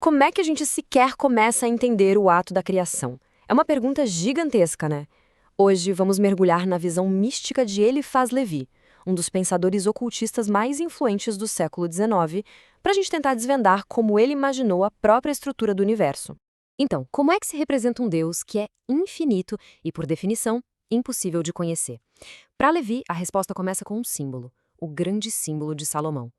Como é que a gente sequer começa a entender o ato da criação? É uma pergunta gigantesca, né? Hoje vamos mergulhar na visão mística de Eliphas Levi, um dos pensadores ocultistas mais influentes do século XIX, para a gente tentar desvendar como ele imaginou a própria estrutura do universo. Então, como é que se representa um Deus que é infinito e, por definição, impossível de conhecer? Para Levi, a resposta começa com um símbolo, o grande símbolo de Salomão.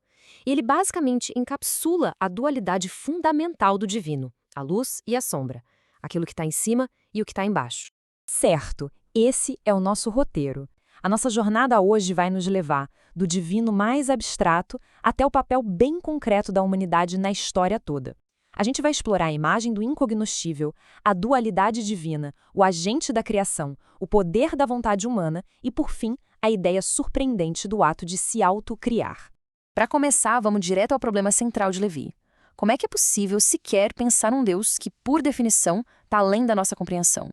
E ele basicamente encapsula a dualidade fundamental do divino, a luz e a sombra, aquilo que está em cima e o que está embaixo. Certo, esse é o nosso roteiro. A nossa jornada hoje vai nos levar do divino mais abstrato até o papel bem concreto da humanidade na história toda. A gente vai explorar a imagem do incognoscível, a dualidade divina, o agente da criação, o poder da vontade humana e, por fim, a ideia surpreendente do ato de se autocriar. Para começar, vamos direto ao problema central de Levi. Como é que é possível sequer pensar um Deus que, por definição, está além da nossa compreensão?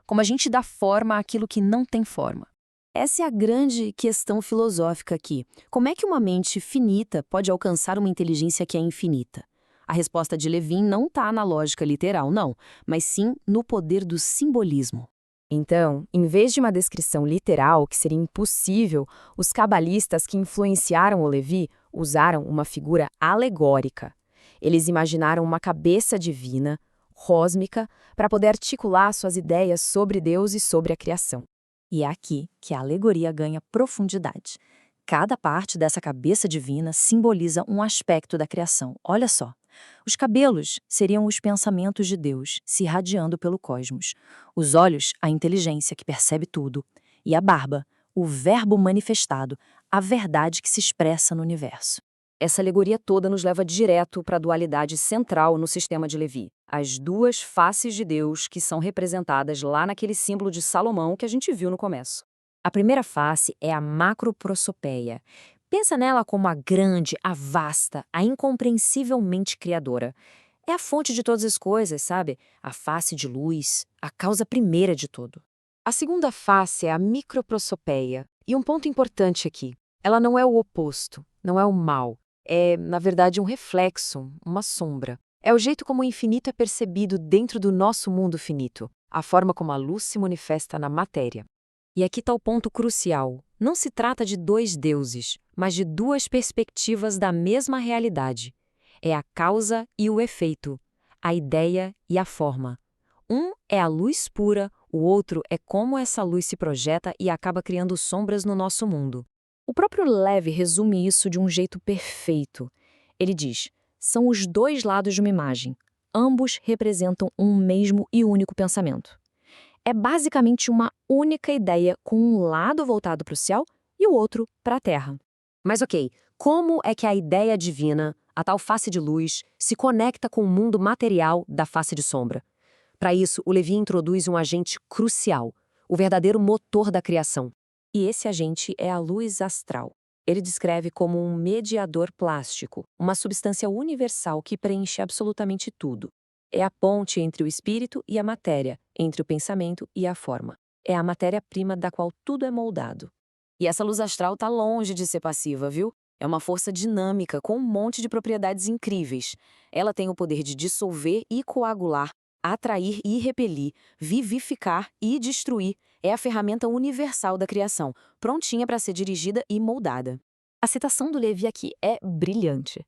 Como a gente dá forma àquilo que não tem forma? Essa é a grande questão filosófica aqui. Como é que uma mente finita pode alcançar uma inteligência que é infinita? A resposta de Levin não está na lógica literal, não, mas sim no poder do simbolismo. Então, em vez de uma descrição literal, que seria impossível, os cabalistas que influenciaram o Levi usaram uma figura alegórica. Eles imaginaram uma cabeça divina, rosmica, para poder articular suas ideias sobre Deus e sobre a criação. E é aqui que a alegoria ganha profundidade. Cada parte dessa cabeça divina simboliza um aspecto da criação. Olha só. Os cabelos seriam os pensamentos de Deus se irradiando pelo cosmos. Os olhos, a inteligência que percebe tudo. E a barba, o verbo manifestado, a verdade que se expressa no universo. Essa alegoria toda nos leva direto para a dualidade central no sistema de Levi. As duas faces de Deus que são representadas lá naquele símbolo de Salomão que a gente viu no começo. A primeira face é a macroprosopeia. Pensa nela como a grande, a vasta, a incompreensivelmente criadora. É a fonte de todas as coisas, sabe? A face de luz, a causa primeira de tudo. A segunda face é a microprosopeia. E um ponto importante aqui, ela não é o oposto, não é o mal. É, na verdade, um reflexo, uma sombra. É o jeito como o infinito é percebido dentro do nosso mundo finito, a forma como a luz se manifesta na matéria. E aqui está o ponto crucial. Não se trata de dois deuses, mas de duas perspectivas da mesma realidade. É a causa e o efeito, a ideia e a forma. Um é a luz pura, o outro é como essa luz se projeta e acaba criando sombras no nosso mundo. O próprio Levi resume isso de um jeito perfeito. Ele diz: são os dois lados de uma imagem. Ambos representam um mesmo e único pensamento. É basicamente uma única ideia com um lado voltado para o céu e o outro para a terra. Mas ok, como é que a ideia divina, a tal face de luz, se conecta com o mundo material da face de sombra? Para isso, o Levi introduz um agente crucial, o verdadeiro motor da criação. E esse agente é a luz astral. Ele descreve como um mediador plástico, uma substância universal que preenche absolutamente tudo. É a ponte entre o espírito e a matéria, entre o pensamento e a forma. É a matéria-prima da qual tudo é moldado. E essa luz astral está longe de ser passiva, viu? É uma força dinâmica com um monte de propriedades incríveis. Ela tem o poder de dissolver e coagular, atrair e repelir, vivificar e destruir. É a ferramenta universal da criação, prontinha para ser dirigida e moldada. A citação do Levi aqui é brilhante.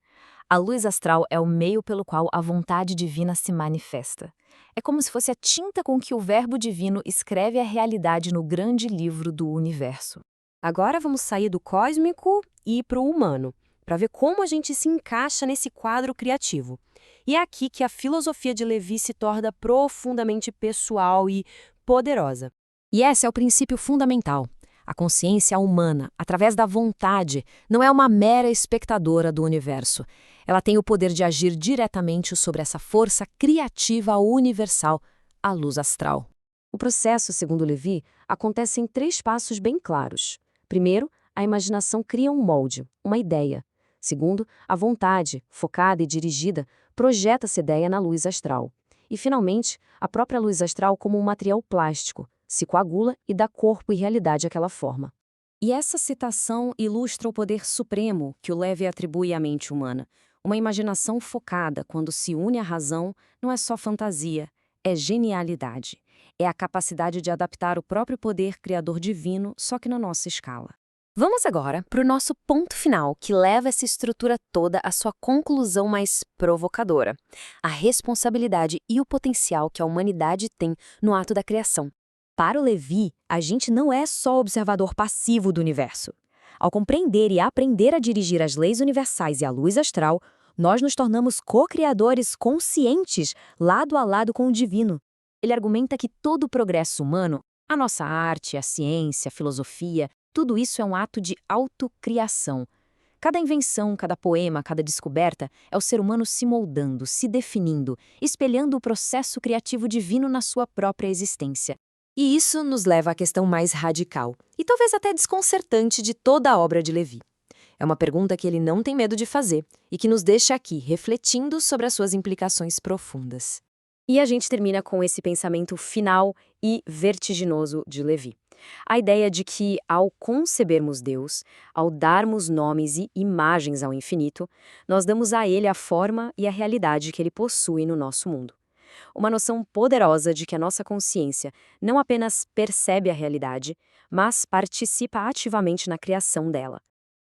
A luz astral é o meio pelo qual a vontade divina se manifesta. É como se fosse a tinta com que o Verbo Divino escreve a realidade no grande livro do universo. Agora vamos sair do cósmico e ir para o humano, para ver como a gente se encaixa nesse quadro criativo. E é aqui que a filosofia de Levi se torna profundamente pessoal e poderosa. E esse é o princípio fundamental. A consciência humana, através da vontade, não é uma mera espectadora do universo. Ela tem o poder de agir diretamente sobre essa força criativa universal, a luz astral. O processo, segundo Levi, acontece em 3 passos bem claros. Primeiro, a imaginação cria um molde, uma ideia. Segundo, a vontade, focada e dirigida, projeta essa ideia na luz astral. E, finalmente, a própria luz astral como um material plástico, se coagula e dá corpo e realidade àquela forma. E essa citação ilustra o poder supremo que o Levi atribui à mente humana. Uma imaginação focada, quando se une à razão, não é só fantasia, é genialidade. É a capacidade de adaptar o próprio poder criador divino, só que na nossa escala. Vamos agora para o nosso ponto final, que leva essa estrutura toda à sua conclusão mais provocadora: a responsabilidade e o potencial que a humanidade tem no ato da criação. Para o Levi, a gente não é só observador passivo do universo. Ao compreender e aprender a dirigir as leis universais e a luz astral, nós nos tornamos co-criadores conscientes, lado a lado com o divino. Ele argumenta que todo o progresso humano, a nossa arte, a ciência, a filosofia, tudo isso é um ato de autocriação. Cada invenção, cada poema, cada descoberta é o ser humano se moldando, se definindo, espelhando o processo criativo divino na sua própria existência. E isso nos leva à questão mais radical, e talvez até desconcertante de toda a obra de Levi. É uma pergunta que ele não tem medo de fazer e que nos deixa aqui refletindo sobre as suas implicações profundas. E a gente termina com esse pensamento final e vertiginoso de Levi. A ideia de que, ao concebermos Deus, ao darmos nomes e imagens ao infinito, nós damos a ele a forma e a realidade que ele possui no nosso mundo. Uma noção poderosa de que a nossa consciência não apenas percebe a realidade, mas participa ativamente na criação dela.